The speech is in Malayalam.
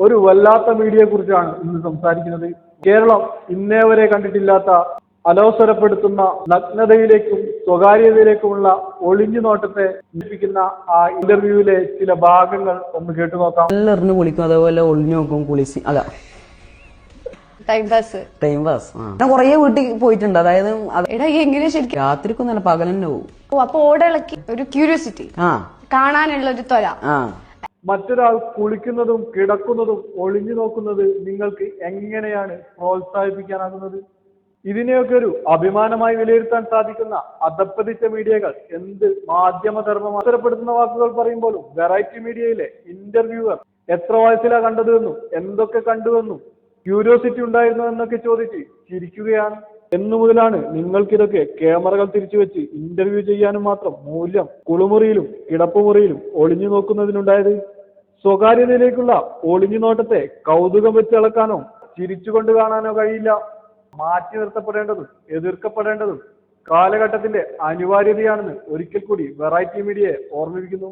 ഒരു വല്ലാത്ത മീഡിയയെ കുറിച്ചാണ് ഇന്ന് സംസാരിക്കുന്നത്. കേരളം ഇന്നേ വരെ കണ്ടിട്ടില്ലാത്ത അലോസരപ്പെടുത്തുന്ന നഗ്നതയിലേക്കും സ്വകാര്യതയിലേക്കുമുള്ള ഒളിഞ്ഞു നോട്ടത്തെ സൂചിപ്പിക്കുന്ന ആ ഇന്റർവ്യൂവിലെ ചില ഭാഗങ്ങൾ ഒന്ന് കേട്ടു നോക്കാം. എറിഞ്ഞു കുളിക്കും, അതേപോലെ ഒളിഞ്ഞു നോക്കും, കുളിച്ച് അല്ല ടൈം പാസ്. ഞാൻ കൊറേ വീട്ടിൽ പോയിട്ടുണ്ട്. അതായത് എങ്ങനെ ശരിക്കും രാത്രിക്കൊന്നല്ല, പകലെന്നെ പോകും. അപ്പൊ ഓടയിളക്കി ഒരു ക്യൂരിയോസിറ്റി കാണാനുള്ള ഒരു ത്വര. മറ്റൊരാൾ കുളിക്കുന്നതും കിടക്കുന്നതും ഒളിഞ്ഞു നോക്കുന്നത് നിങ്ങൾക്ക് എങ്ങനെയാണ് പ്രോത്സാഹിപ്പിക്കാനാകുന്നത്? ഇതിനെയൊക്കെ ഒരു അഭിമാനമായി വിലയിരുത്താൻ സാധിക്കുന്ന അധപ്പതിച്ച മീഡിയകൾ എന്ത് മാധ്യമധർമ്മം അവസരപ്പെടുത്തുന്ന വാക്കുകൾ പറയുമ്പോഴും വെറൈറ്റി മീഡിയയിലെ ഇന്റർവ്യൂവർ എത്ര വയസ്സിലാ കണ്ടതെന്നും എന്തൊക്കെ കണ്ടുവെന്നും ക്യൂരിയോസിറ്റി ഉണ്ടായിരുന്നു എന്നൊക്കെ ചോദിച്ച് ചിരിക്കുകയാണ്. എന്നു മുതലാണ് നിങ്ങൾക്കിതൊക്കെ ക്യാമറകൾ തിരിച്ചു വെച്ച് ഇന്റർവ്യൂ ചെയ്യാനും മാത്രം മൂല്യം കുളിമുറിയിലും കിടപ്പുമുറിയിലും ഒളിഞ്ഞു നോക്കുന്നതിനുണ്ടായത്? സ്വകാര്യതയിലേക്കുള്ള ഒളിഞ്ഞു നോട്ടത്തെ കൗതുകം വെച്ച് അളക്കാനോ ചിരിച്ചുകൊണ്ട് കാണാനോ കഴിയില്ല. മാറ്റി നിർത്തപ്പെടേണ്ടതും എതിർക്കപ്പെടേണ്ടതും കാലഘട്ടത്തിന്റെ അനിവാര്യതയാണെന്ന് ഒരിക്കൽ കൂടി വെറൈറ്റി മീഡിയയെ ഓർമ്മിപ്പിക്കുന്നു.